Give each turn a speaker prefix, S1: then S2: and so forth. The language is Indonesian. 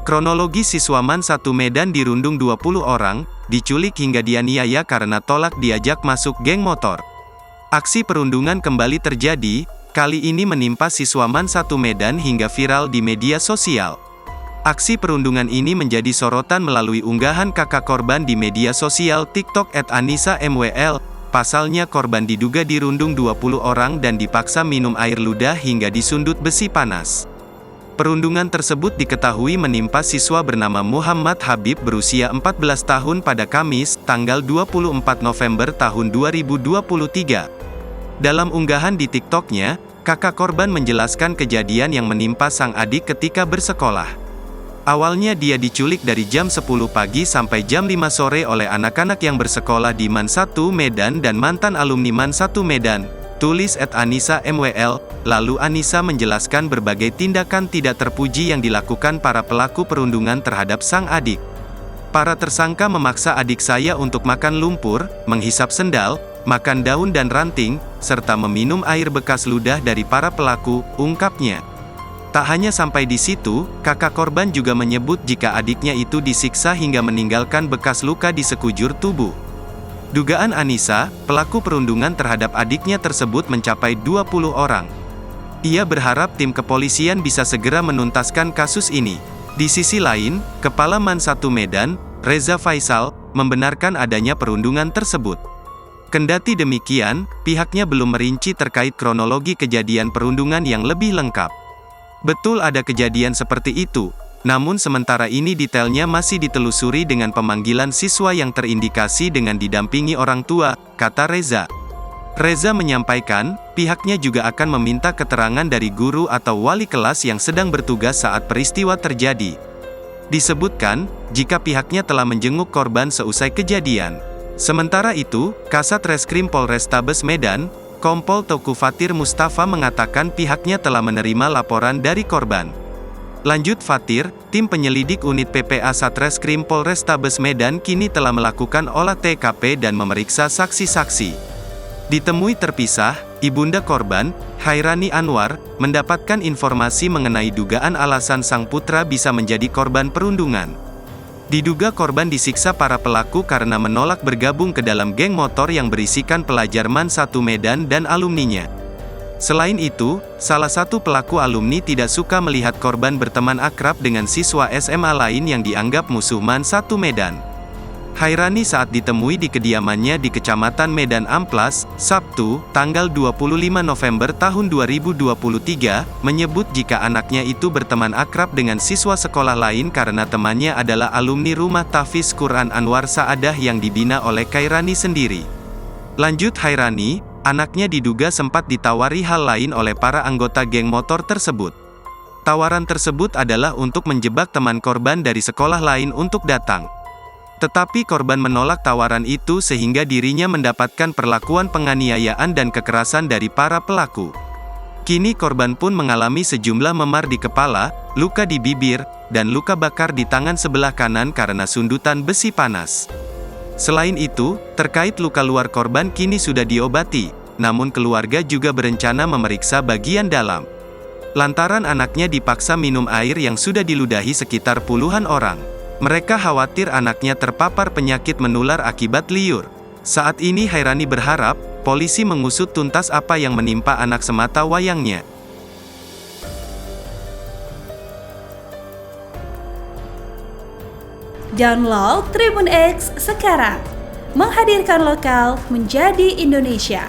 S1: Kronologi siswa MAN 1 Medan dirundung 20 orang, diculik hingga dianiaya karena tolak diajak masuk geng motor. Aksi perundungan kembali terjadi, kali ini menimpa siswa MAN 1 Medan hingga viral di media sosial. Aksi perundungan ini menjadi sorotan melalui unggahan kakak korban di media sosial TikTok @AnisaMWL. Pasalnya korban diduga dirundung 20 orang dan dipaksa minum air ludah hingga disundut besi panas. Perundungan tersebut diketahui menimpa siswa bernama Muhammad Habib berusia 14 tahun pada Kamis, tanggal 24 November tahun 2023. Dalam unggahan di TikToknya, kakak korban menjelaskan kejadian yang menimpa sang adik ketika bersekolah. Awalnya dia diculik dari jam 10 pagi sampai jam 5 sore oleh anak-anak yang bersekolah di MAN 1 Medan dan mantan alumni MAN 1 Medan. Tulis @AnisaMWL, lalu Anisa menjelaskan berbagai tindakan tidak terpuji yang dilakukan para pelaku perundungan terhadap sang adik. Para tersangka memaksa adik saya untuk makan lumpur, menghisap sendal, makan daun dan ranting, serta meminum air bekas ludah dari para pelaku, ungkapnya. Tak hanya sampai di situ, kakak korban juga menyebut jika adiknya itu disiksa hingga meninggalkan bekas luka di sekujur tubuh. Dugaan Anisa, pelaku perundungan terhadap adiknya tersebut mencapai 20 orang. Ia berharap tim kepolisian bisa segera menuntaskan kasus ini. Di sisi lain, Kepala MAN 1 Medan, Reza Faisal, membenarkan adanya perundungan tersebut. Kendati demikian, pihaknya belum merinci terkait kronologi kejadian perundungan yang lebih lengkap. Betul ada kejadian seperti itu, namun sementara ini detailnya masih ditelusuri dengan pemanggilan siswa yang terindikasi dengan didampingi orang tua, kata Reza. Reza menyampaikan, pihaknya juga akan meminta keterangan dari guru atau wali kelas yang sedang bertugas saat peristiwa terjadi. Disebutkan, jika pihaknya telah menjenguk korban seusai kejadian. Sementara itu, Kasat Reskrim Polrestabes Medan, Kompol Teuku Fatir Mustafa mengatakan pihaknya telah menerima laporan dari korban. Lanjut Fatir, tim penyelidik unit PPA Satreskrim Polrestabes Medan kini telah melakukan olah TKP dan memeriksa saksi-saksi. Ditemui terpisah, ibunda korban, Hairani Anwar, mendapatkan informasi mengenai dugaan alasan sang putra bisa menjadi korban perundungan. Diduga korban disiksa para pelaku karena menolak bergabung ke dalam geng motor yang berisikan pelajar MAN 1 Medan dan alumninya. Selain itu, salah satu pelaku alumni tidak suka melihat korban berteman akrab dengan siswa SMA lain yang dianggap musuh MAN 1 Medan. Hairani saat ditemui di kediamannya di Kecamatan Medan Amplas, Sabtu, tanggal 25 November tahun 2023, menyebut jika anaknya itu berteman akrab dengan siswa sekolah lain karena temannya adalah alumni Rumah Tahfiz Quran Anwar Saadah yang dibina oleh Hairani sendiri. Lanjut Hairani, anaknya diduga sempat ditawari hal lain oleh para anggota geng motor tersebut. Tawaran tersebut adalah untuk menjebak teman korban dari sekolah lain untuk datang. Tetapi korban menolak tawaran itu sehingga dirinya mendapatkan perlakuan penganiayaan dan kekerasan dari para pelaku. Kini korban pun mengalami sejumlah memar di kepala, luka di bibir, dan luka bakar di tangan sebelah kanan karena sundutan besi panas. Selain itu, terkait luka luar korban kini sudah diobati, namun keluarga juga berencana memeriksa bagian dalam. Lantaran anaknya dipaksa minum air yang sudah diludahi sekitar puluhan orang. Mereka khawatir anaknya terpapar penyakit menular akibat liur. Saat ini Hairani berharap, polisi mengusut tuntas apa yang menimpa anak semata wayangnya.
S2: Download Tribun X sekarang, menghadirkan lokal menjadi Indonesia.